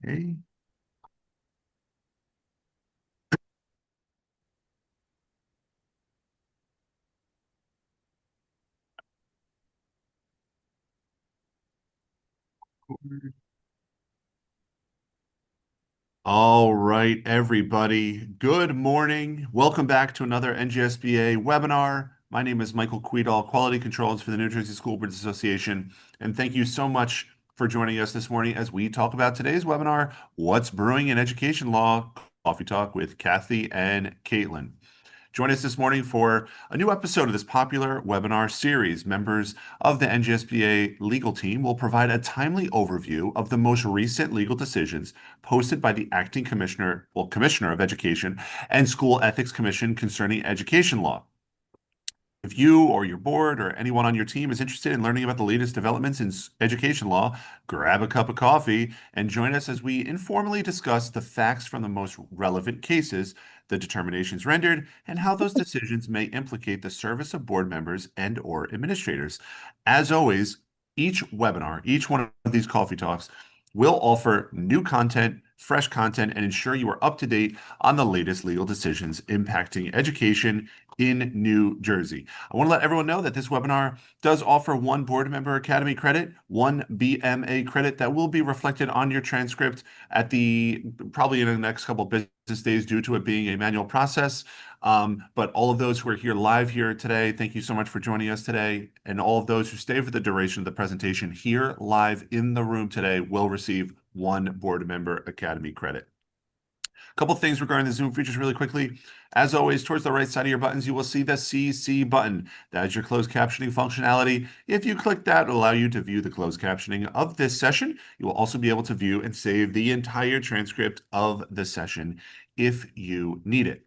Okay. All right, everybody. Good morning. Welcome back to another NGSBA webinar. My name is Michael Quedal, Quality Controls for the New Jersey School Boards Association. And thank you so much for joining us this morning as we talk about today's webinar, What's Brewing in Education Law? Coffee Talk with Kathy and Caitlin. Join us this morning for a new episode of this popular webinar series. Members of the NGSBA legal team will provide a timely overview of the most recent legal decisions posted by the acting Commissioner of Education and School Ethics Commission concerning education law. If you or your board or anyone on your team is interested in learning about the latest developments in education law, grab a cup of coffee and join us as we informally discuss the facts from the most relevant cases, the determinations rendered, and how those decisions may implicate the service of board members and or administrators. As always, each webinar, each one of these coffee talks will offer new content, fresh content, and ensure you are up to date on the latest legal decisions impacting education in New Jersey. I want to let everyone know that this webinar does offer one Board Member Academy credit, one BMA credit that will be reflected on your transcript at probably in the next couple of business days due to it being a manual process. But all of those who are here live here today, thank you so much for joining us today. And all of those who stay for the duration of the presentation here live in the room today will receive one Board Member Academy credit. A couple things regarding the Zoom features really quickly. As always, towards the right side of your buttons, you will see the CC button. That is your closed captioning functionality. If you click that, it'll allow you to view the closed captioning of this session. You will also be able to view and save the entire transcript of the session if you need it.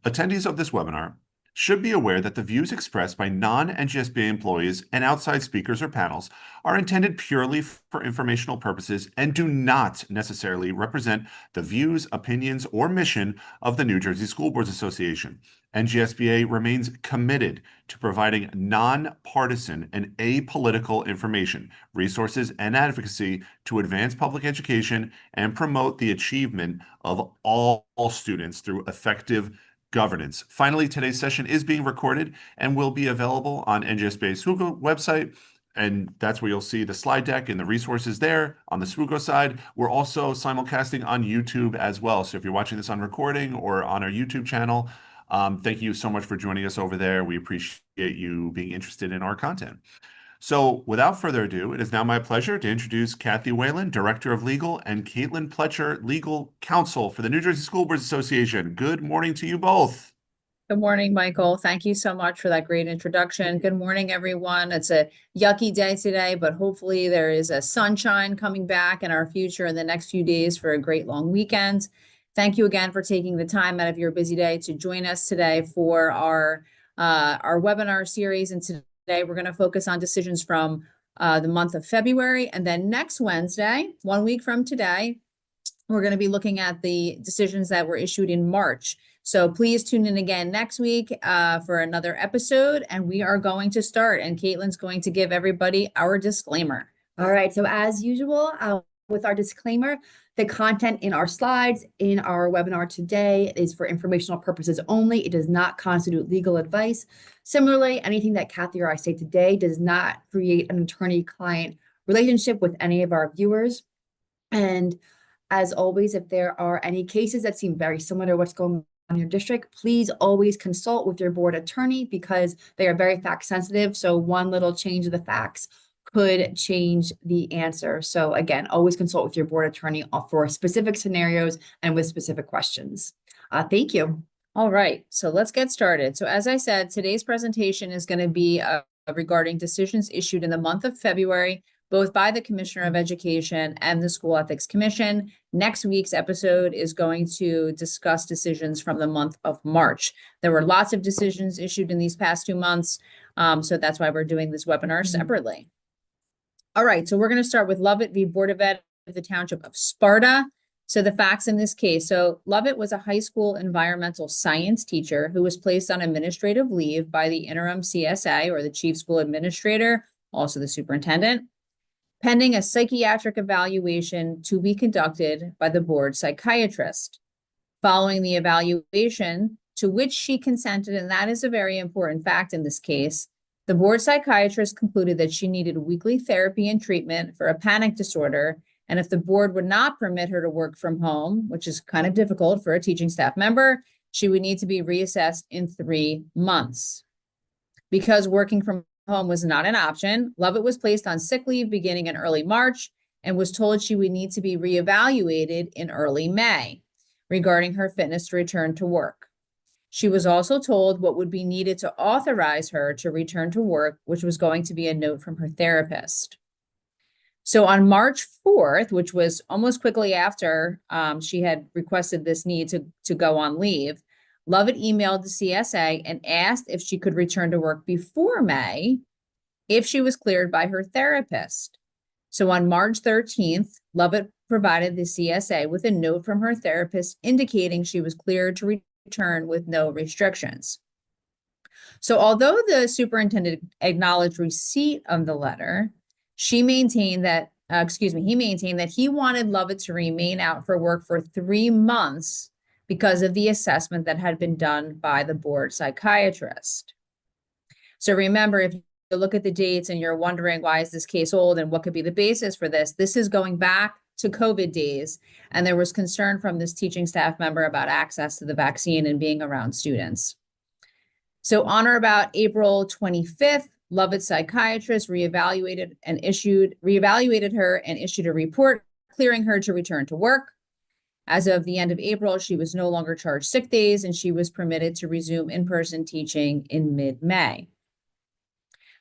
Attendees of this webinar should be aware that the views expressed by non-NGSBA employees and outside speakers or panels are intended purely for informational purposes and do not necessarily represent the views, opinions, or mission of the New Jersey School Boards Association. NGSBA remains committed to providing nonpartisan and apolitical information, resources, and advocacy to advance public education and promote the achievement of all students through effective governance. Finally, today's session is being recorded and will be available on NGSBA's SWUGO website. And that's where you'll see the slide deck and the resources there on the SWUGO side. We're also simulcasting on YouTube as well. So if you're watching this on recording or on our YouTube channel, thank you so much for joining us over there. We appreciate you being interested in our content. So without further ado, it is now my pleasure to introduce Kathy Whalen, Director of Legal, and Caitlin Pletcher, Legal Counsel for the New Jersey School Boards Association. Good morning to you both. Good morning, Michael. Thank you so much for that great introduction. Good morning, everyone. It's a yucky day today, but hopefully there is a sunshine coming back in our future in the next few days for a great long weekend. Thank you again for taking the time out of your busy day to join us today for our webinar series. And today we're going to focus on decisions from the month of February. And then next Wednesday, 1 week from today, we're going to be looking at the decisions that were issued in March. So please tune in again next week for another episode, and we are going to start. And Caitlin's going to give everybody our disclaimer. All right. So as usual, with our disclaimer, the content in our slides in our webinar today is for informational purposes only. It does not constitute legal advice. Similarly, anything that Kathy or I say today does not create an attorney-client relationship with any of our viewers. And as always, if there are any cases that seem very similar to what's going on in your district, please always consult with your board attorney because they are very fact sensitive. So one little change of the facts could change the answer. So again, always consult with your board attorney for specific scenarios and with specific questions. Thank you. All right, so let's get started. So as I said, today's presentation is going to be regarding decisions issued in the month of February, both by the Commissioner of Education and the School Ethics Commission. Next week's episode is going to discuss decisions from the month of March. There were lots of decisions issued in these past 2 months, so that's why we're doing this webinar separately. All right, so we're going to start with Lovett v. Board of Ed of the Township of Sparta. So the facts in this case. So Lovett was a high school environmental science teacher who was placed on administrative leave by the interim CSA, or the chief school administrator, also the superintendent. pending a psychiatric evaluation to be conducted by the board psychiatrist. Following the evaluation, to which she consented, and that is a very important fact in this case, the board psychiatrist concluded that she needed weekly therapy and treatment for a panic disorder, and if the board would not permit her to work from home, which is kind of difficult for a teaching staff member, she would need to be reassessed in 3 months. Because working from home was not an option, Lovett was placed on sick leave beginning in early March and was told she would need to be reevaluated in early May regarding her fitness to return to work. She was also told what would be needed to authorize her to return to work, which was going to be a note from her therapist. So on March 4th, which was almost quickly after she had requested this need to go on leave, Lovett emailed the CSA and asked if she could return to work before May if she was cleared by her therapist. So on March 13th, Lovett provided the CSA with a note from her therapist indicating she was cleared to return with no restrictions. So although the superintendent acknowledged receipt of the letter, he maintained that he wanted Lovett to remain out for work for 3 months because of the assessment that had been done by the board psychiatrist. So remember, if you look at the dates and you're wondering why is this case old and what could be the basis for this, this is going back to COVID days, and there was concern from this teaching staff member about access to the vaccine and being around students. So on or about April 25th, Lovett's psychiatrist reevaluated her and issued a report clearing her to return to work. As of the end of April, she was no longer charged sick days and she was permitted to resume in-person teaching in mid-May.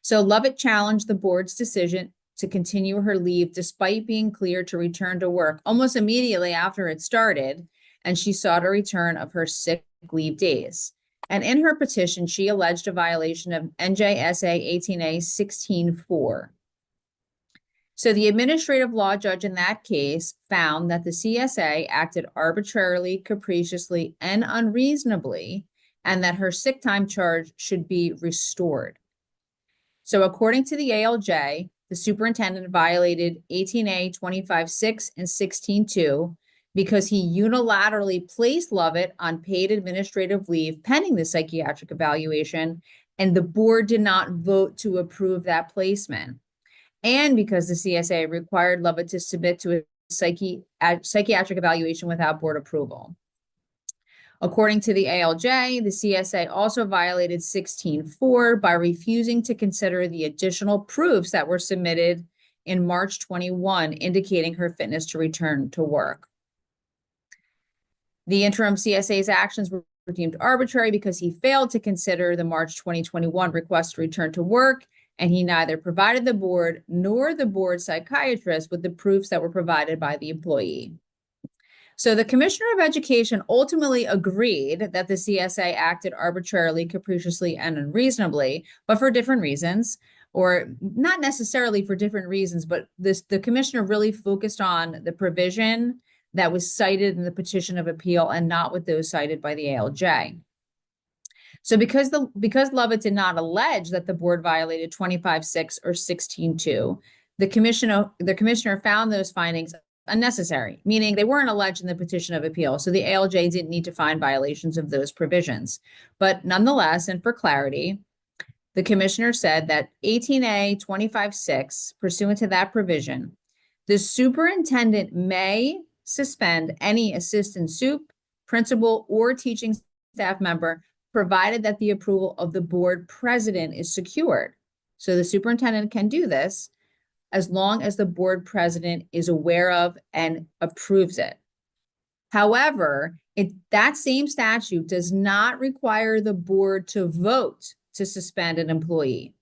So Lovett challenged the board's decision to continue her leave despite being cleared to return to work almost immediately after it started, and she sought a return of her sick leave days. And in her petition, she alleged a violation of NJSA 18A 16-4. So the administrative law judge in that case found that the CSA acted arbitrarily, capriciously, and unreasonably, and that her sick time charge should be restored. So according to the ALJ, the superintendent violated 18A 25-6 and 16-2 because he unilaterally placed Lovett on paid administrative leave pending the psychiatric evaluation, and the board did not vote to approve that placement. And because the CSA required Lovett to submit to a psychiatric evaluation without board approval. According to the ALJ, the CSA also violated 16-4 by refusing to consider the additional proofs that were submitted in March 21, indicating her fitness to return to work. The interim CSA's actions were deemed arbitrary because he failed to consider the March 2021 request to return to work, and he neither provided the board nor the board psychiatrist with the proofs that were provided by the employee. So the Commissioner of Education ultimately agreed that the CSA acted arbitrarily, capriciously, and unreasonably, but for different reasons, or not necessarily for different reasons, but the Commissioner really focused on the provision that was cited in the petition of appeal and not with those cited by the ALJ. So because Lovett did not allege that the board violated 25-6 or 16-2, the commissioner found those findings unnecessary, meaning they weren't alleged in the petition of appeal. So the ALJ didn't need to find violations of those provisions. But nonetheless, and for clarity, the commissioner said that 18A 25-6, pursuant to that provision, the superintendent may suspend any assistant sup, principal, or teaching staff member, provided that the approval of the board president is secured. So the superintendent can do this as long as the board president is aware of and approves it. However, that same statute does not require the board to vote to suspend an employee.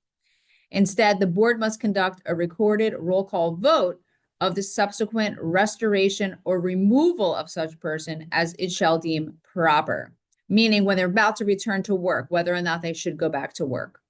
Instead, the board must conduct a recorded roll call vote of the subsequent restoration or removal of such person as it shall deem proper, meaning when they're about to return to work, whether or not they should go back to work.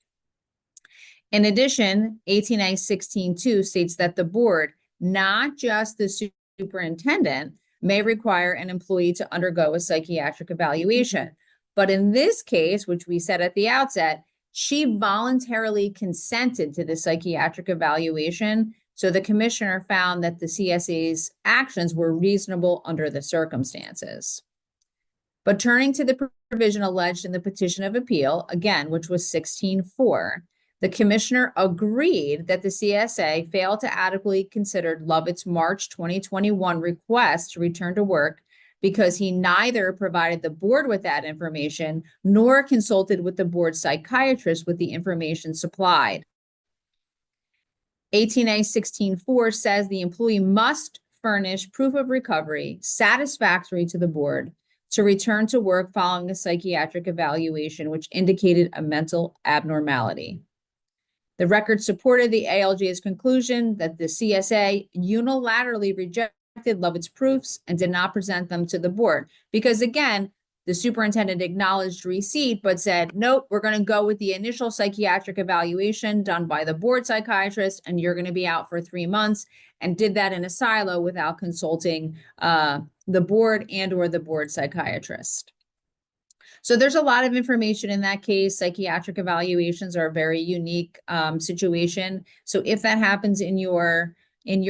In addition, 18A 16-2 states that the board, not just the superintendent, may require an employee to undergo a psychiatric evaluation. But in this case, which we said at the outset, she voluntarily consented to the psychiatric evaluation So the commissioner found that the CSA's actions were reasonable under the circumstances. But turning to the provision alleged in the petition of appeal, again, which was 16.4, the commissioner agreed that the CSA failed to adequately consider Lovett's March 2021 request to return to work because he neither provided the board with that information nor consulted with the board psychiatrist with the information supplied. 18A 16.4 says the employee must furnish proof of recovery satisfactory to the board to return to work following a psychiatric evaluation, which indicated a mental abnormality. The record supported the ALJ's conclusion that the CSA unilaterally rejected Lovett's proofs and did not present them to the board. Because again, the superintendent acknowledged receipt, but said, nope, we're going to go with the initial psychiatric evaluation done by the board psychiatrist, and you're going to be out for 3 months, and did that in a silo without consulting the board and or the board psychiatrist. So there's a lot of information in that case. Psychiatric evaluations are a very unique situation. So if that happens in your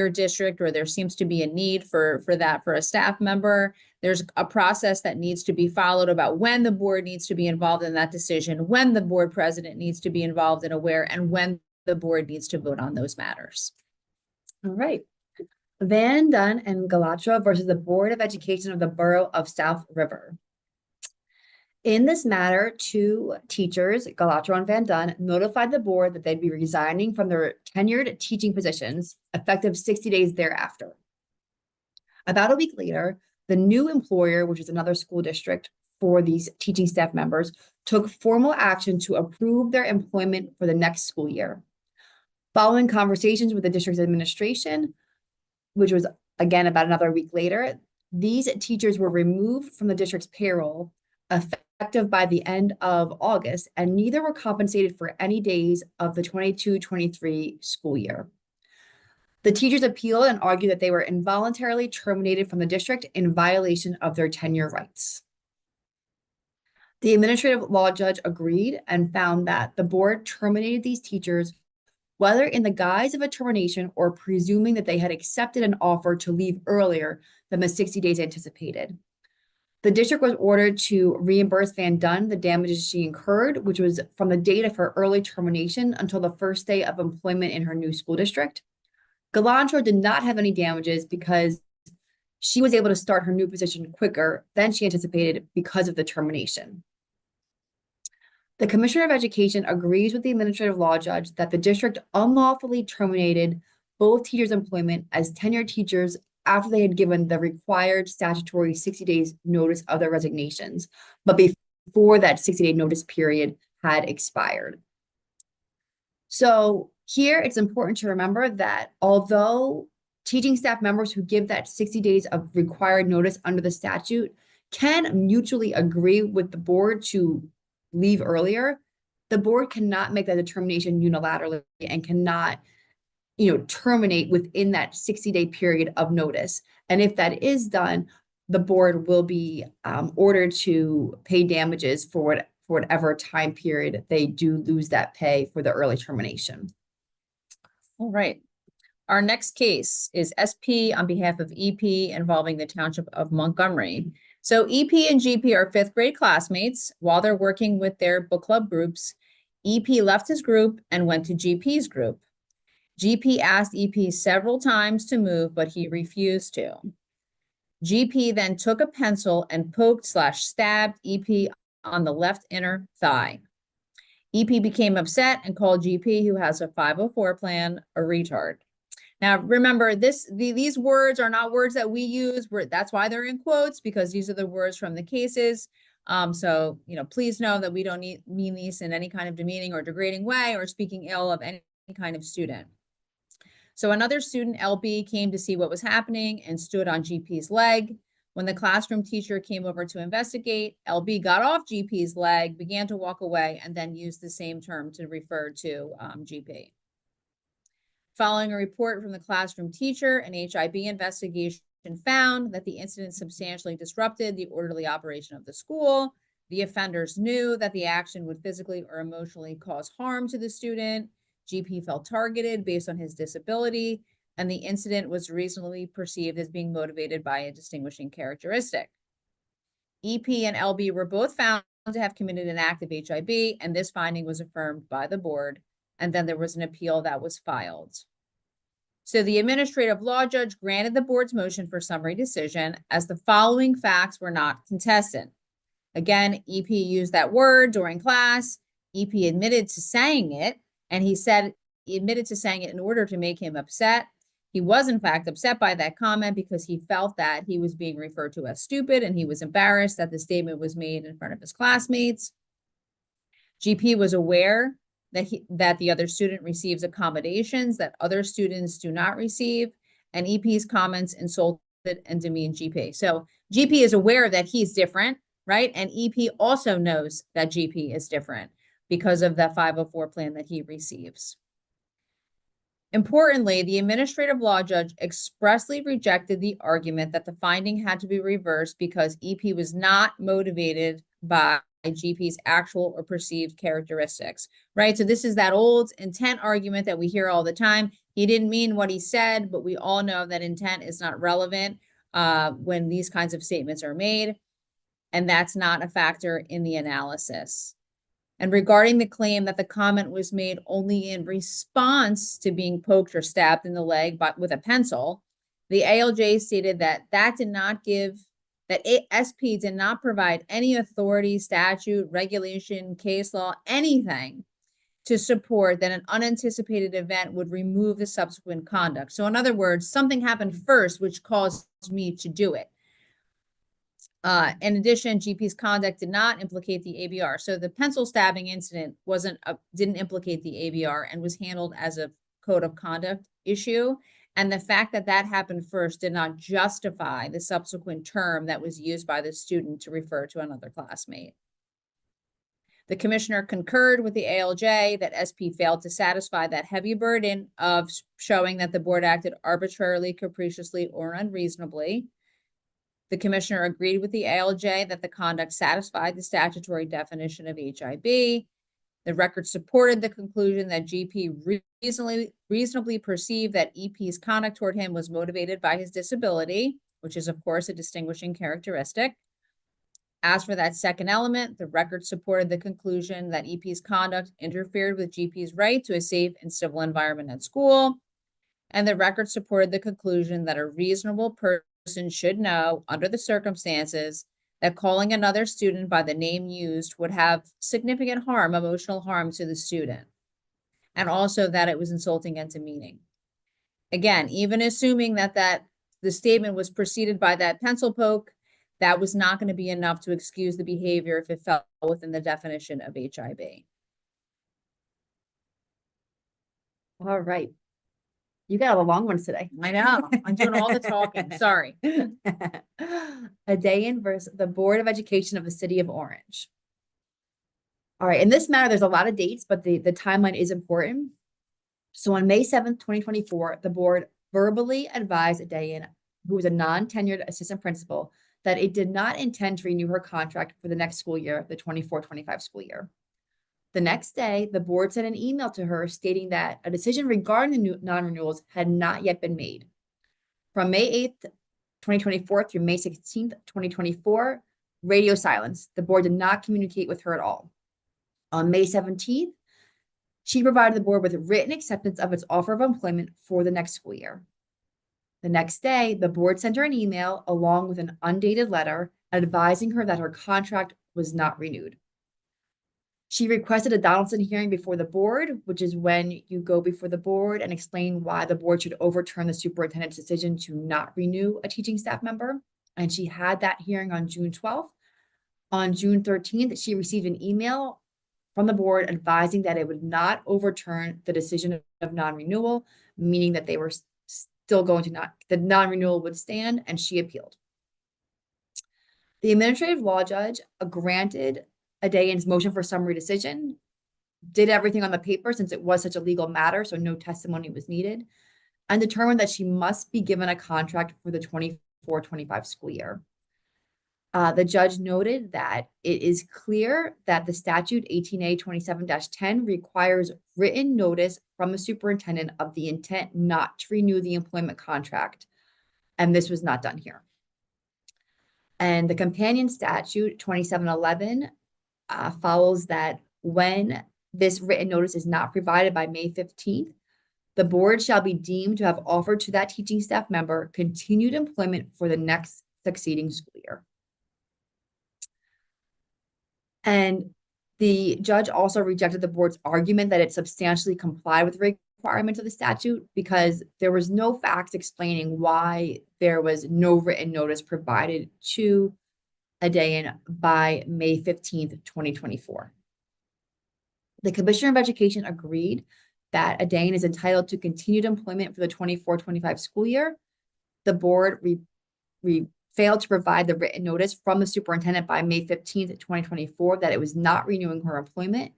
district, or there seems to be a need for that for a staff member, there's a process that needs to be followed about when the board needs to be involved in that decision, when the board president needs to be involved and aware, and when the board needs to vote on those matters. All right. Van Dunn and Galatra versus the Board of Education of the Borough of South River. In this matter, two teachers, Galatra and Van Dunn, notified the board that they'd be resigning from their tenured teaching positions effective 60 days thereafter. About a week later, the new employer, which is another school district for these teaching staff members, took formal action to approve their employment for the next school year. Following conversations with the district's administration, which was again about another week later, these teachers were removed from the district's payroll effective by the end of August, and neither were compensated for any days of the 22-23 school year. The teachers appealed and argued that they were involuntarily terminated from the district in violation of their tenure rights. The administrative law judge agreed and found that the board terminated these teachers whether in the guise of a termination or presuming that they had accepted an offer to leave earlier than the 60 days anticipated. The district was ordered to reimburse Van Dunn the damages she incurred, which was from the date of her early termination until the first day of employment in her new school district. Galantro did not have any damages because she was able to start her new position quicker than she anticipated because of the termination. The Commissioner of Education agrees with the administrative law judge that the district unlawfully terminated both teachers' employment as tenured teachers after they had given the required statutory 60 days notice of their resignations, but before that 60-day notice period had expired. So here it's important to remember that although teaching staff members who give that 60 days of required notice under the statute can mutually agree with the board to leave earlier, the board cannot make that determination unilaterally and cannot, terminate within that 60-day period of notice. And if that is done, the board will be ordered to pay damages for whatever time period they do lose that pay for the early termination. All right. Our next case is SP on behalf of EP involving the Township of Montgomery. So EP and GP are 5th grade classmates. While they're working with their book club groups, EP left his group and went to GP's group. GP asked EP several times to move, but he refused to. GP then took a pencil and poked/stabbed EP on the left inner thigh. EP became upset and called GP, who has a 504 plan, a retard. Now, remember, these words are not words that we use. That's why they're in quotes, because these are the words from the cases. So, please know that we don't mean these in any kind of demeaning or degrading way or speaking ill of any kind of student. So another student, LB, came to see what was happening and stood on GP's leg. When the classroom teacher came over to investigate, LB got off GP's leg, began to walk away, and then used the same term to refer to GP. Following a report from the classroom teacher, an HIB investigation found that the incident substantially disrupted the orderly operation of the school. The offenders knew that the action would physically or emotionally cause harm to the student. GP felt targeted based on his disability. and the incident was reasonably perceived as being motivated by a distinguishing characteristic. EP and LB were both found to have committed an act of HIB, and this finding was affirmed by the board, and then there was an appeal that was filed. So the administrative law judge granted the board's motion for summary decision as the following facts were not contested. Again, EP used that word during class. EP admitted to saying it, and he admitted to saying it in order to make him upset. He was, in fact, upset by that comment because he felt that he was being referred to as stupid, and he was embarrassed that the statement was made in front of his classmates. GP was aware that the other student receives accommodations that other students do not receive, and EP's comments insulted and demeaned GP. So GP is aware that he's different, right? And EP also knows that GP is different because of the 504 plan that he receives. Importantly, the administrative law judge expressly rejected the argument that the finding had to be reversed because EP was not motivated by GP's actual or perceived characteristics, right? So this is that old intent argument that we hear all the time. He didn't mean what he said, but we all know that intent is not relevant when these kinds of statements are made, and that's not a factor in the analysis. And regarding the claim that the comment was made only in response to being poked or stabbed in the leg with a pencil, the ALJ stated that SP did not provide any authority, statute, regulation, case law, anything to support that an unanticipated event would remove the subsequent conduct. So in other words, something happened first, which caused me to do it. In addition, GP's conduct did not implicate the ABR. So the pencil stabbing incident didn't implicate the ABR and was handled as a code of conduct issue. And the fact that that happened first did not justify the subsequent term that was used by the student to refer to another classmate. The commissioner concurred with the ALJ that SP failed to satisfy that heavy burden of showing that the board acted arbitrarily, capriciously, or unreasonably. The commissioner agreed with the ALJ that the conduct satisfied the statutory definition of HIB. The record supported the conclusion that GP reasonably perceived that EP's conduct toward him was motivated by his disability, which is, of course, a distinguishing characteristic. As for that second element, the record supported the conclusion that EP's conduct interfered with GP's right to a safe and civil environment at school. And the record supported the conclusion that a reasonable person should know, under the circumstances, that calling another student by the name used would have significant harm, emotional harm to the student, and also that it was insulting and demeaning. Again, even assuming that the statement was preceded by that pencil poke, that was not going to be enough to excuse the behavior if it fell within the definition of HIB. All right. You got all the long ones today. I know. I'm doing all the talking. Sorry. Adayan versus the Board of Education of the City of Orange. All right. In this matter, there's a lot of dates, but the timeline is important. So on May 7th, 2024, the board verbally advised Adayan, who was a non-tenured assistant principal, that it did not intend to renew her contract for the next school year, the 24-25 school year. The next day, the board sent an email to her stating that a decision regarding the non-renewals had not yet been made. From May 8th, 2024 through May 16th, 2024, radio silence. The board did not communicate with her at all. On May 17th, she provided the board with written acceptance of its offer of employment for the next school year. The next day, the board sent her an email along with an undated letter advising her that her contract was not renewed. She requested a Donaldson hearing before the board, which is when you go before the board and explain why the board should overturn the superintendent's decision to not renew a teaching staff member. And she had that hearing on June 12th. On June 13th, she received an email from the board advising that it would not overturn the decision of non-renewal, meaning that they were still going to the non-renewal would stand, and she appealed. The administrative law judge granted Adayan's motion for summary decision, did everything on the paper since it was such a legal matter, so no testimony was needed, and determined that she must be given a contract for the 24-25 school year. The judge noted that it is clear that the statute 18A 27-10 requires written notice from the superintendent of the intent not to renew the employment contract, and this was not done here. And the companion statute 2711 follows that when this written notice is not provided by May 15th, the board shall be deemed to have offered to that teaching staff member continued employment for the next succeeding school year. And the judge also rejected the board's argument that it substantially complied with the requirements of the statute because there was no facts explaining why there was no written notice provided to Adain by May 15th, 2024. The Commissioner of Education agreed that Adain is entitled to continued employment for the 24-25 school year. The board failed to provide the written notice from the superintendent by May 15th, 2024 that it was not renewing her employment,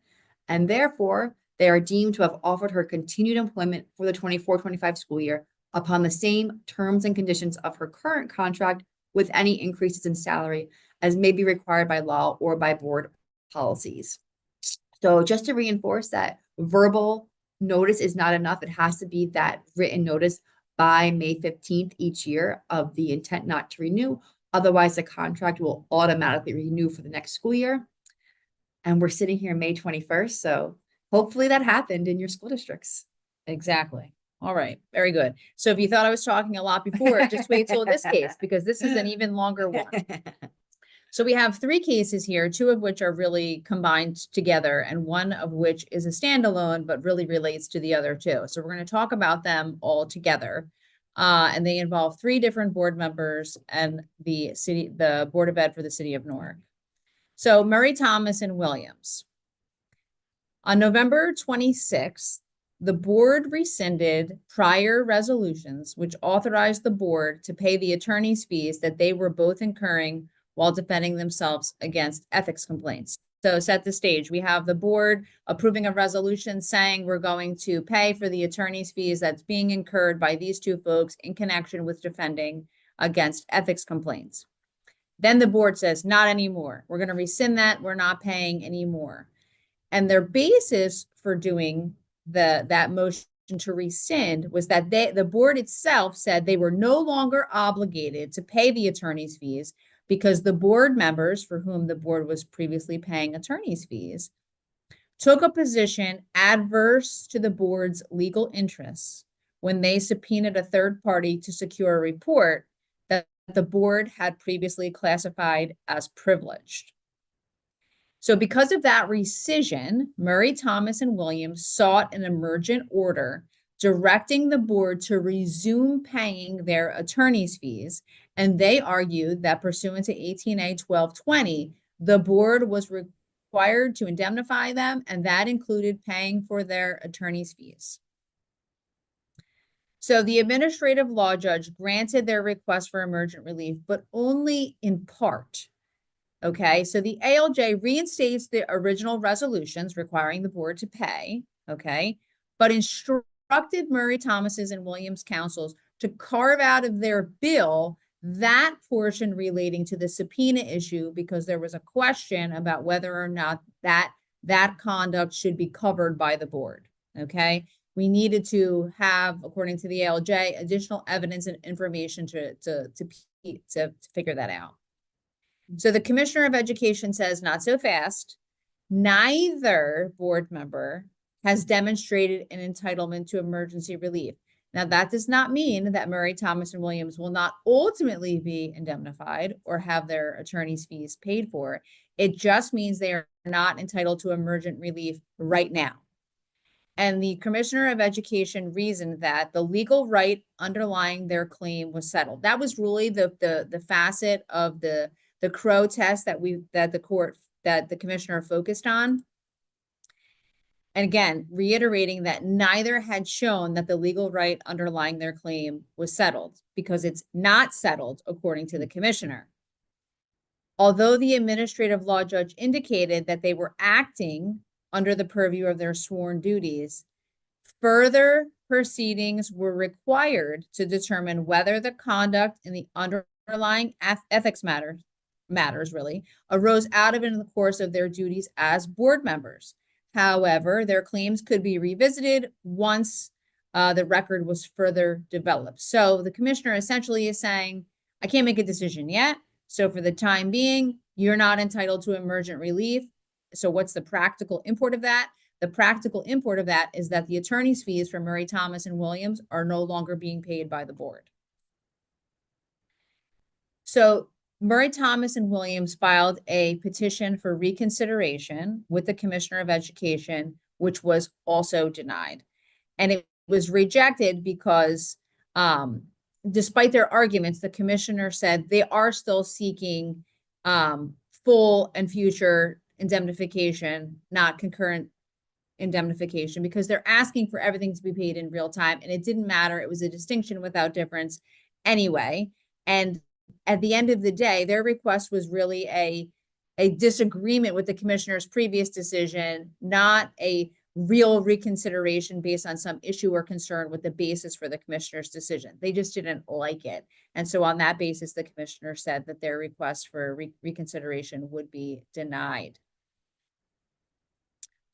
and therefore they are deemed to have offered her continued employment for the 24-25 school year upon the same terms and conditions of her current contract with any increases in salary as may be required by law or by board policies. So just to reinforce that verbal notice is not enough, it has to be that written notice by May 15th each year of the intent not to renew. Otherwise, the contract will automatically renew for the next school year. And we're sitting here May 21st, so hopefully that happened in your school districts. Exactly. All right. Very good. So if you thought I was talking a lot before, just wait till this case, because this is an even longer one. So we have 3 cases here, 2 of which are really combined together, and 1 of which is a standalone, but really relates to the other 2. So we're going to talk about them all together. And they involve 3 different board members and the Board of Ed for the city of Newark. So Murray, Thomas, and Williams. On November 26th, the board rescinded prior resolutions which authorized the board to pay the attorney's fees that they were both incurring while defending themselves against ethics complaints. So set the stage. We have the board approving a resolution saying we're going to pay for the attorney's fees that's being incurred by these 2 folks in connection with defending against ethics complaints. Then the board says, not anymore. We're going to rescind that. We're not paying anymore. And their basis for doing that motion to rescind was that the board itself said they were no longer obligated to pay the attorney's fees because the board members for whom the board was previously paying attorney's fees took a position adverse to the board's legal interests when they subpoenaed a third party to secure a report that the board had previously classified as privileged. So because of that rescission, Murray, Thomas, and Williams sought an emergent order directing the board to resume paying their attorney's fees, and they argued that pursuant to 18A 1220, the board was required to indemnify them, and that included paying for their attorney's fees. So the administrative law judge granted their request for emergent relief, but only in part. Okay, so the ALJ reinstates the original resolutions requiring the board to pay, okay, but instructed Murray, Thomas's, and Williams councils to carve out of their bill that portion relating to the subpoena issue because there was a question about whether or not that conduct should be covered by the board, okay? We needed to have, according to the ALJ, additional evidence and information to figure that out. So the Commissioner of Education says, not so fast. Neither board member has demonstrated an entitlement to emergency relief. Now, that does not mean that Murray, Thomas, and Williams will not ultimately be indemnified or have their attorney's fees paid for. It just means they are not entitled to emergent relief right now. And the Commissioner of Education reasoned that the legal right underlying their claim was settled. That was really the facet of the Crow test that the commissioner focused on. And again, reiterating that neither had shown that the legal right underlying their claim was settled because it's not settled according to the commissioner. Although the administrative law judge indicated that they were acting under the purview of their sworn duties, further proceedings were required to determine whether the conduct in the underlying ethics matter matters really, arose out of it in the course of their duties as board members. However, their claims could be revisited once the record was further developed. So the commissioner essentially is saying, I can't make a decision yet. So for the time being, you're not entitled to emergent relief. So what's the practical import of that? The practical import of that is that the attorney's fees for Murray, Thomas, and Williams are no longer being paid by the board. So Murray, Thomas, and Williams filed a petition for reconsideration with the Commissioner of Education, which was also denied. And it was rejected because despite their arguments, the commissioner said they are still seeking full and future indemnification, not concurrent indemnification, because they're asking for everything to be paid in real time. And it didn't matter. It was a distinction without difference anyway. And at the end of the day, their request was really a disagreement with the commissioner's previous decision, not a real reconsideration based on some issue or concern with the basis for the commissioner's decision. They just didn't like it. And so on that basis, the commissioner said that their request for reconsideration would be denied.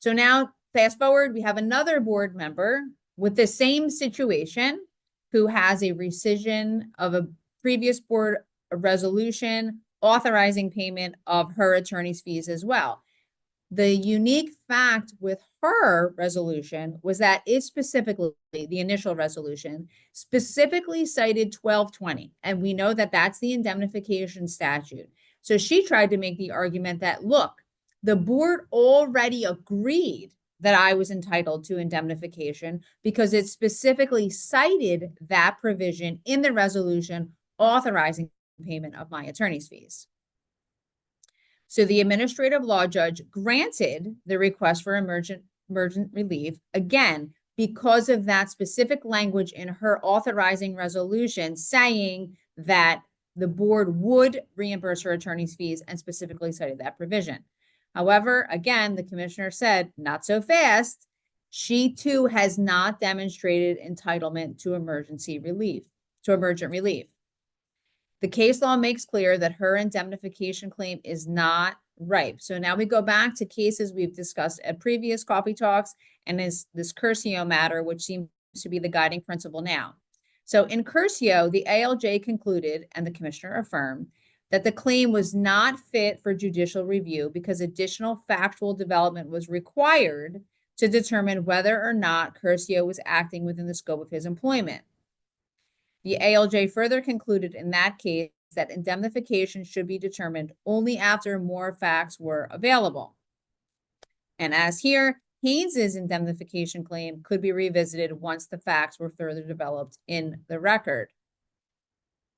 So now, fast forward, we have another board member with the same situation who has a rescission of a previous board resolution authorizing payment of her attorney's fees as well. The unique fact with her resolution was that it specifically, the initial resolution, specifically cited 1220. And we know that that's the indemnification statute. So she tried to make the argument that, look, the board already agreed that I was entitled to indemnification because it specifically cited that provision in the resolution authorizing payment of my attorney's fees. So the administrative law judge granted the request for emergent relief, again, because of that specific language in her authorizing resolution saying that the board would reimburse her attorney's fees and specifically cited that provision. However, again, the commissioner said, not so fast. She too has not demonstrated entitlement to emergent relief. The case law makes clear that her indemnification claim is not ripe. So now we go back to cases we've discussed at previous coffee talks and this Curcio matter, which seems to be the guiding principle now. So in Curcio, the ALJ concluded, and the commissioner affirmed, that the claim was not fit for judicial review because additional factual development was required to determine whether or not Curcio was acting within the scope of his employment. The ALJ further concluded in that case that indemnification should be determined only after more facts were available. And as here, Haynes's indemnification claim could be revisited once the facts were further developed in the record.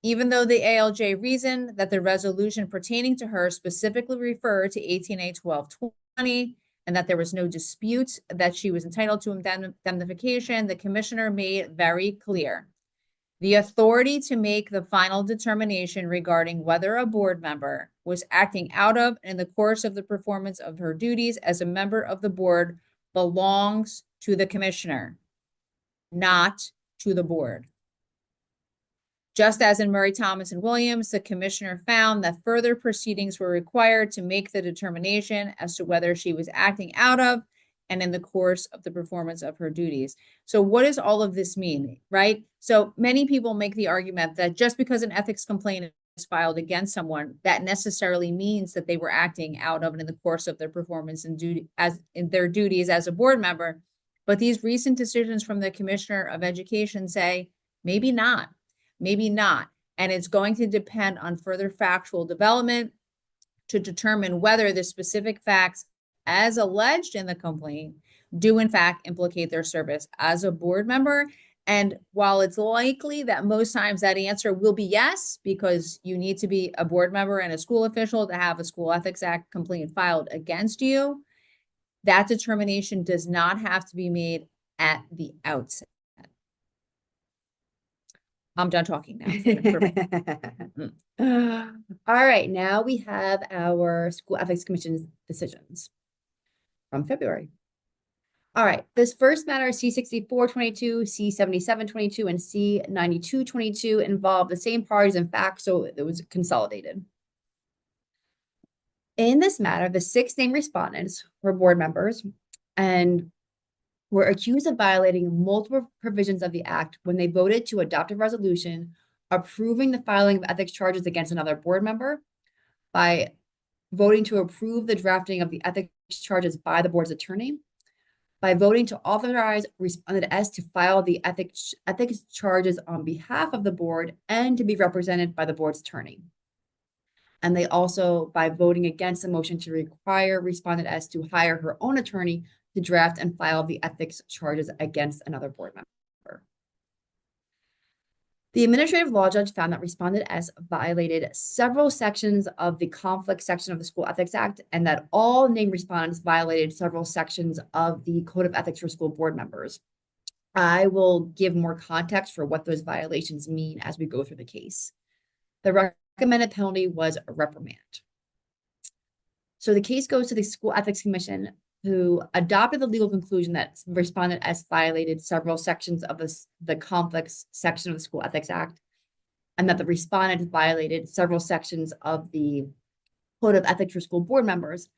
Even though the ALJ reasoned that the resolution pertaining to her specifically referred to 18A 1220 and that there was no dispute that she was entitled to indemnification, the commissioner made very clear the authority to make the final determination regarding whether a board member was acting out of and in the course of the performance of her duties as a member of the board belongs to the commissioner, not to the board. Just as in Murray, Thomas, and Williams, the commissioner found that further proceedings were required to make the determination as to whether she was acting out of and in the course of the performance of her duties. So what does all of this mean, right? So many people make the argument that just because an ethics complaint is filed against someone, that necessarily means that they were acting out of and in the course of their performance and duty as in their duties as a board member. But these recent decisions from the Commissioner of Education say, maybe not, maybe not. And it's going to depend on further factual development to determine whether the specific facts as alleged in the complaint do in fact implicate their service as a board member. And while it's likely that most times that answer will be yes, because you need to be a board member and a school official to have a School Ethics Act complaint filed against you, that determination does not have to be made at the outset. I'm done talking now. All right, now we have our School Ethics Commission's decisions from February. All right, this first matter, C-6422, C-7722, and C-9222 involve the same parties and facts, so it was consolidated. In this matter, the 6 named respondents were board members and were accused of violating multiple provisions of the act when they voted to adopt a resolution approving the filing of ethics charges against another board member, by voting to approve the drafting of the ethics charges by the board's attorney, by voting to authorize respondent S to file the ethics charges on behalf of the board and to be represented by the board's attorney. And they also, by voting against the motion to require respondent S to hire her own attorney to draft and file the ethics charges against another board member. The administrative law judge found that respondent S violated several sections of the conflict section of the School Ethics Act, and that all named respondents violated several sections of the Code of Ethics for School Board Members. I will give more context for what those violations mean as we go through the case. The recommended penalty was a reprimand. So the case goes to the School Ethics Commission, who adopted the legal conclusion that respondent S violated several sections of the conflicts section of the School Ethics Act, and that the respondent violated several sections of the Code of Ethics for School Board Members.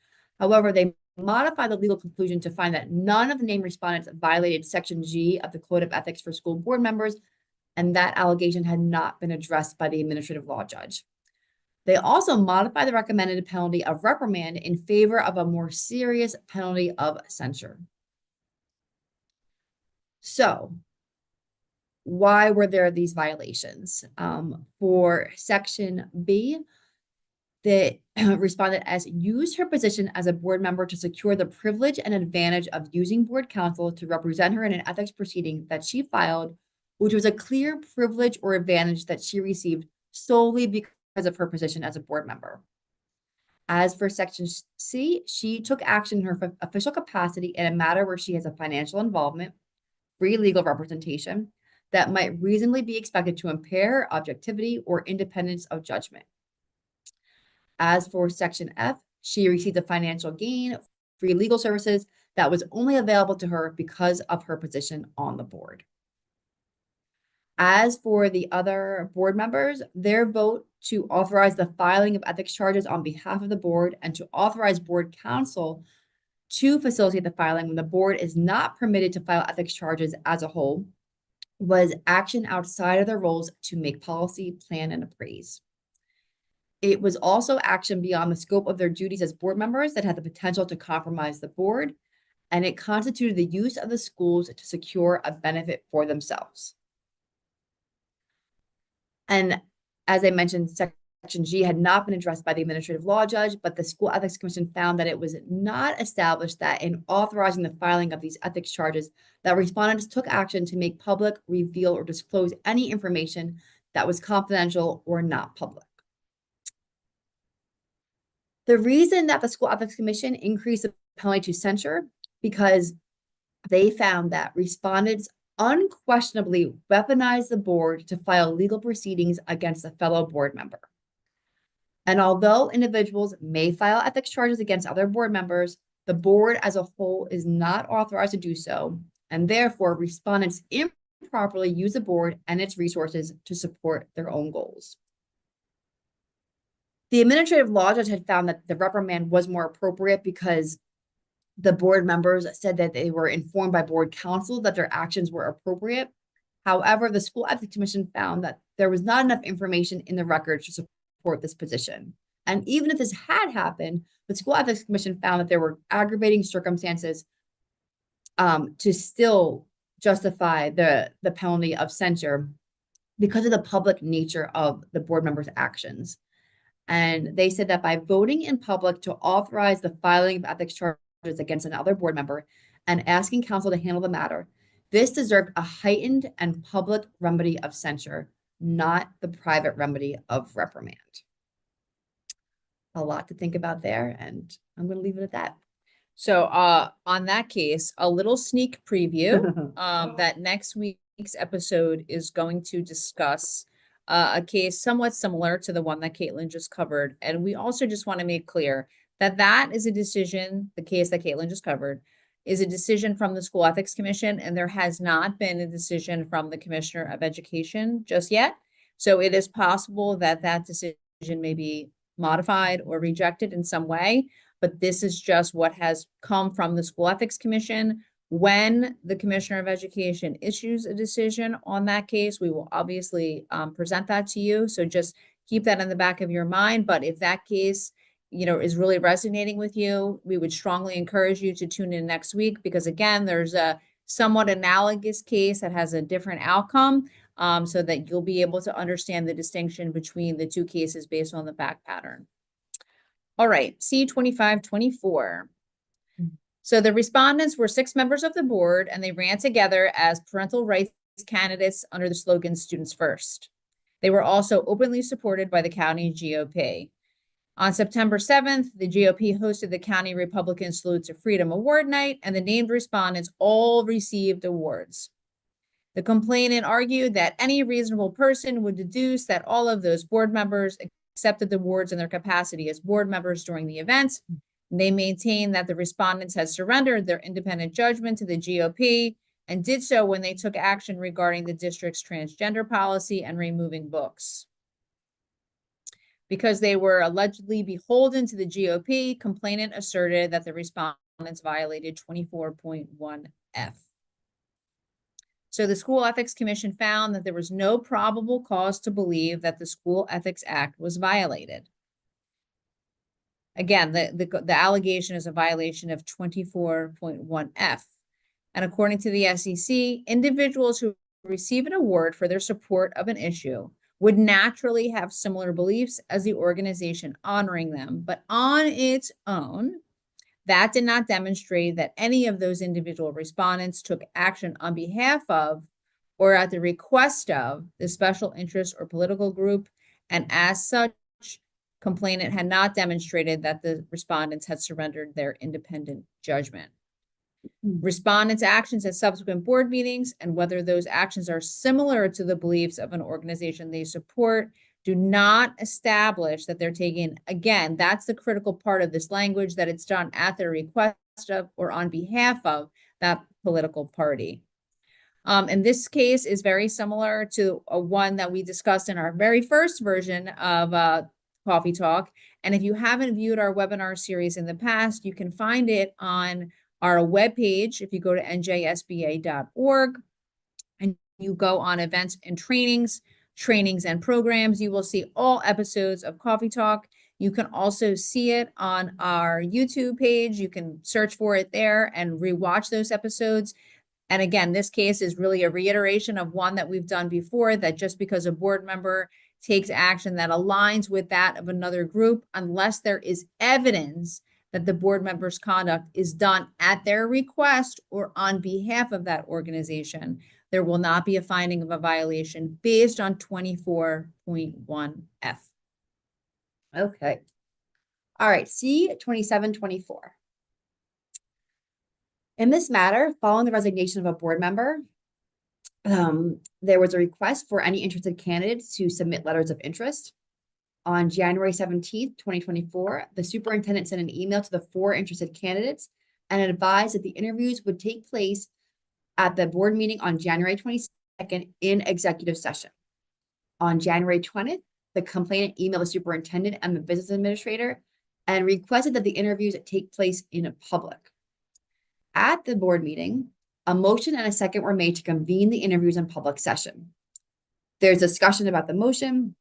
However, they modified the legal conclusion to find that none of the named respondents violated Section G of the Code of Ethics for School Board Members, and that allegation had not been addressed by the administrative law judge. They also modified the recommended penalty of reprimand in favor of a more serious penalty of censure. So, why were there these violations? For Section B, the respondent S used her position as a board member to secure the privilege and advantage of using board counsel to represent her in an ethics proceeding that she filed, which was a clear privilege or advantage that she received solely because of her position as a board member. As for Section C, she took action in her official capacity in a matter where she has a financial involvement, free legal representation, that might reasonably be expected to impair her objectivity or independence of judgment. As for Section F, she received a financial gain, free legal services, that was only available to her because of her position on the board. As for the other board members, their vote to authorize the filing of ethics charges on behalf of the board and to authorize board counsel to facilitate the filing when the board is not permitted to file ethics charges as a whole was action outside of their roles to make policy, plan, and appraise. It was also action beyond the scope of their duties as board members that had the potential to compromise the board, and it constituted the use of the schools to secure a benefit for themselves. And as I mentioned, Section G had not been addressed by the administrative law judge, but the School Ethics Commission found that it was not established that in authorizing the filing of these ethics charges, that respondents took action to make public, reveal, or disclose any information that was confidential or not public. The reason that the School Ethics Commission increased the penalty to censure, because they found that respondents unquestionably weaponized the board to file legal proceedings against a fellow board member. And although individuals may file ethics charges against other board members, the board as a whole is not authorized to do so, and therefore respondents improperly use the board and its resources to support their own goals. The administrative law judge had found that the reprimand was more appropriate because the board members said that they were informed by board counsel that their actions were appropriate. However, the School Ethics Commission found that there was not enough information in the record to support this position. And even if this had happened, the School Ethics Commission found that there were aggravating circumstances to still justify the penalty of censure because of the public nature of the board members' actions. And they said that by voting in public to authorize the filing of ethics charges against another board member and asking counsel to handle the matter, this deserved a heightened and public remedy of censure, not the private remedy of reprimand. A lot to think about there, and I'm going to leave it at that. So on that case, a little sneak preview that next week's episode is going to discuss a case somewhat similar to the one that Caitlin just covered. And we also just want to make clear that that is a decision, the case that Caitlin just covered, is a decision from the School Ethics Commission, and there has not been a decision from the Commissioner of Education just yet. So it is possible that that decision may be modified or rejected in some way, but this is just what has come from the School Ethics Commission. When the Commissioner of Education issues a decision on that case, we will obviously present that to you. So just keep that in the back of your mind. But if that case, is really resonating with you, we would strongly encourage you to tune in next week, because again, there's a somewhat analogous case that has a different outcome, so that you'll be able to understand the distinction between the two cases based on the fact pattern. All right, C-2524. So the respondents were 6 members of the board, and they ran together as parental rights candidates under the slogan Students First. They were also openly supported by the county GOP. On September 7th, the GOP hosted the County Republican Salute to Freedom Award Night, and the named respondents all received awards. The complainant argued that any reasonable person would deduce that all of those board members accepted the awards in their capacity as board members during the event. They maintained that the respondents had surrendered their independent judgment to the GOP and did so when they took action regarding the district's transgender policy and removing books. Because they were allegedly beholden to the GOP, complainant asserted that the respondents violated 24.1F. So the School Ethics Commission found that there was no probable cause to believe that the School Ethics Act was violated. Again, the allegation is a violation of 24.1F. And according to the SEC, individuals who receive an award for their support of an issue would naturally have similar beliefs as the organization honoring them. But on its own, that did not demonstrate that any of those individual respondents took action on behalf of or at the request of the special interest or political group. And as such, complainant had not demonstrated that the respondents had surrendered their independent judgment. Respondents' actions at subsequent board meetings and whether those actions are similar to the beliefs of an organization they support do not establish that they're taking, again, that's the critical part of this language, that it's done at the request of or on behalf of that political party. And this case is very similar to one that we discussed in our very first version of Coffee Talk. And if you haven't viewed our webinar series in the past, you can find it on our webpage. If you go to njsba.org and you go on events and trainings and programs, you will see all episodes of Coffee Talk. You can also see it on our YouTube page. You can search for it there and rewatch those episodes. And again, this case is really a reiteration of one that we've done before, that just because a board member takes action that aligns with that of another group, unless there is evidence that the board member's conduct is done at their request or on behalf of that organization, there will not be a finding of a violation based on 24.1F. Okay. All right, C-2724. In this matter, following the resignation of a board member, there was a request for any interested candidates to submit letters of interest. On January 17th, 2024, the superintendent sent an email to the 4 interested candidates and advised that the interviews would take place at the board meeting on January 22nd in executive session. On January 20th, the complainant emailed the superintendent and the business administrator and requested that the interviews take place in public. At the board meeting, a motion and a second were made to convene the interviews in public session. There's discussion about the motion,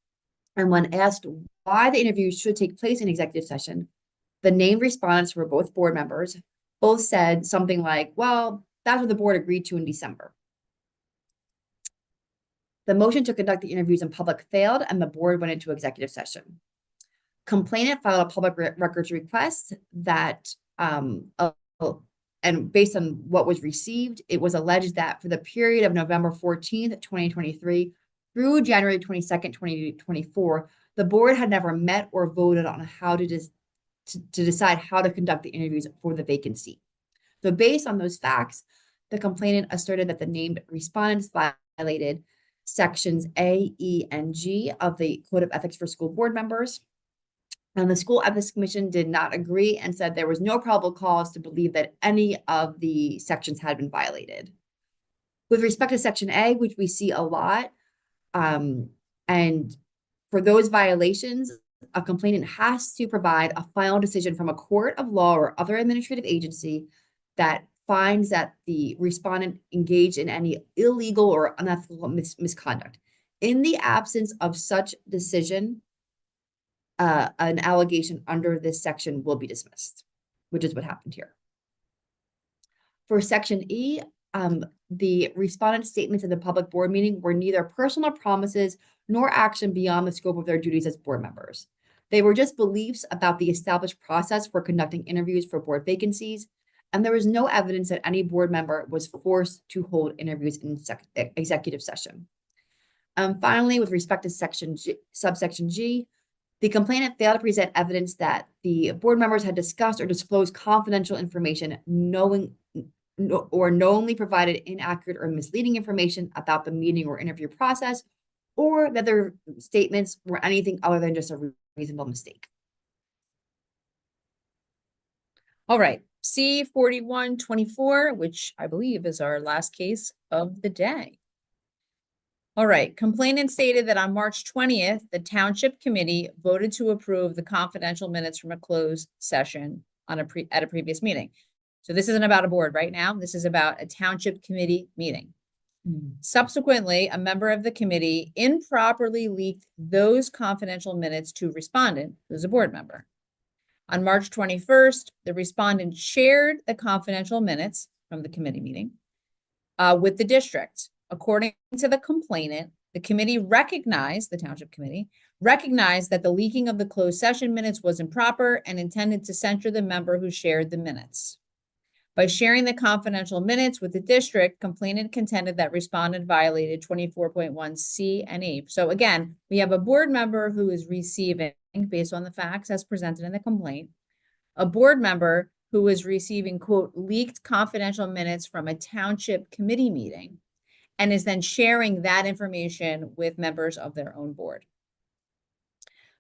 and when asked why the interviews should take place in executive session, the named respondents were both board members. Both said something like, well, that's what the board agreed to in December. The motion to conduct the interviews in public failed, and the board went into executive session. Complainant filed a public records request that, and based on what was received, it was alleged that for the period of November 14th, 2023 through January 22nd, 2024, the board had never met or voted on how to decide how to conduct the interviews for the vacancy. So based on those facts, the complainant asserted that the named respondents violated sections A, E, and G of the Code of Ethics for School Board Members. And the School Ethics Commission did not agree and said there was no probable cause to believe that any of the sections had been violated. With respect to section A, which we see a lot, and for those violations, a complainant has to provide a final decision from a court of law or other administrative agency that finds that the respondent engaged in any illegal or unethical misconduct. In the absence of such decision, an allegation under this section will be dismissed, which is what happened here. For Section E, the respondent statements in the public board meeting were neither personal promises nor action beyond the scope of their duties as board members. They were just beliefs about the established process for conducting interviews for board vacancies, and there was no evidence that any board member was forced to hold interviews in executive session. Finally, with respect to subsection G, the complainant failed to present evidence that the board members had discussed or disclosed confidential information knowingly provided inaccurate or misleading information about the meeting or interview process, or that their statements were anything other than just a reasonable mistake. All right, C-4124, which I believe is our last case of the day. All right, complainant stated that on March 20th, the Township Committee voted to approve the confidential minutes from a closed session at a previous meeting. So this isn't about a board right now. This is about a Township Committee meeting. Subsequently, a member of the committee improperly leaked those confidential minutes to respondent, who's a board member. On March 21st, the respondent shared the confidential minutes from the committee meeting with the district. According to the complainant, the committee recognized, the Township Committee, recognized that the leaking of the closed session minutes was improper and intended to censure the member who shared the minutes. By sharing the confidential minutes with the district, complainant contended that respondent violated 24.1 C and E. So again, we have a board member who is receiving, based on the facts as presented in the complaint, a board member who is receiving, quote, leaked confidential minutes from a Township Committee meeting, and is then sharing that information with members of their own board.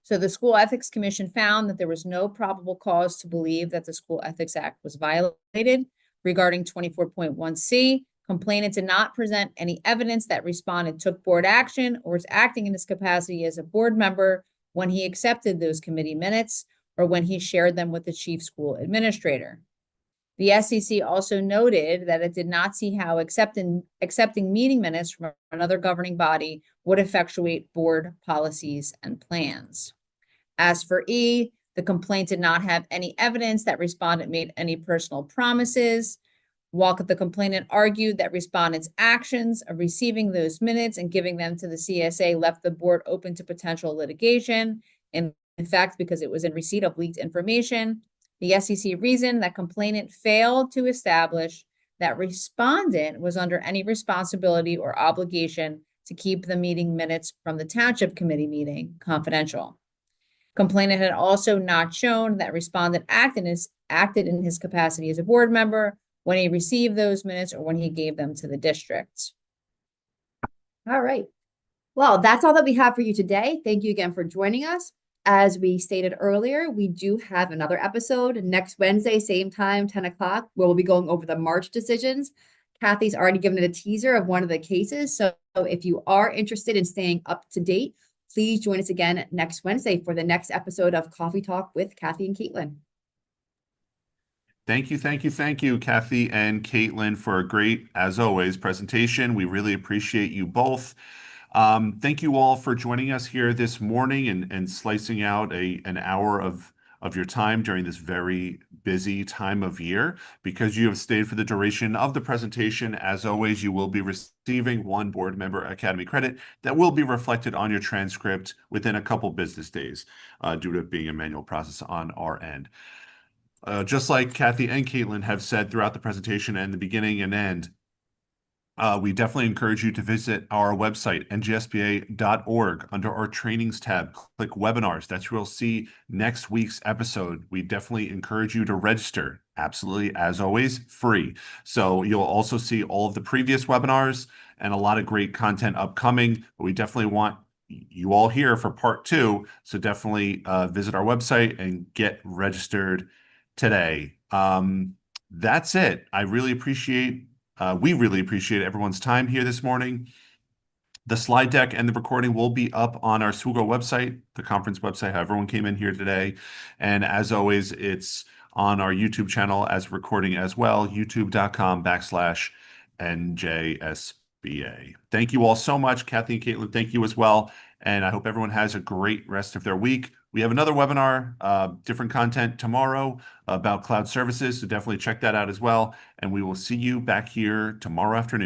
So the School Ethics Commission found that there was no probable cause to believe that the School Ethics Act was violated. Regarding 24.1C, complainant did not present any evidence that respondent took board action or was acting in his capacity as a board member when he accepted those committee minutes or when he shared them with the chief school administrator. The SEC also noted that it did not see how accepting meeting minutes from another governing body would effectuate board policies and plans. As for E, the complaint did not have any evidence that respondent made any personal promises. While the complainant argued that respondent's actions of receiving those minutes and giving them to the CSA left the board open to potential litigation, and in fact, because it was in receipt of leaked information, the SEC reasoned that complainant failed to establish that respondent was under any responsibility or obligation to keep the meeting minutes from the Township Committee meeting confidential. Complainant had also not shown that respondent acted in his capacity as a board member when he received those minutes or when he gave them to the district. All right. Well, that's all that we have for you today. Thank you again for joining us. As we stated earlier, we do have another episode next Wednesday, same time, 10 o'clock, where we'll be going over the March decisions. Kathy's already given it a teaser of one of the cases. So if you are interested in staying up to date, please join us again next Wednesday for the next episode of Coffee Talk with Kathy and Caitlin. Thank you, Kathy and Caitlin, for a great, as always, presentation. We really appreciate you both. Thank you all for joining us here this morning and slicing out an hour of your time during this very busy time of year. Because you have stayed for the duration of the presentation, as always, you will be receiving one Board Member Academy credit that will be reflected on your transcript within a couple business days due to it being a manual process on our end. Just like Kathy and Caitlin have said throughout the presentation and the beginning and end, we definitely encourage you to visit our website, ngsba.org. Under our trainings tab, click webinars. That's where you'll see next week's episode. We definitely encourage you to register. Absolutely, as always, free. So you'll also see all of the previous webinars and a lot of great content upcoming. But we definitely want you all here for part 2. So definitely visit our website and get registered today. That's it. We really appreciate everyone's time here this morning. The slide deck and the recording will be up on our Sugo website, the conference website, how everyone came in here today. And as always, it's on our YouTube channel as recording as well, youtube.com/NJSBA. Thank you all so much. Kathy and Caitlin, thank you as well. And I hope everyone has a great rest of their week. We have another webinar, different content tomorrow about cloud services, so definitely check that out as well. And we will see you back here tomorrow afternoon.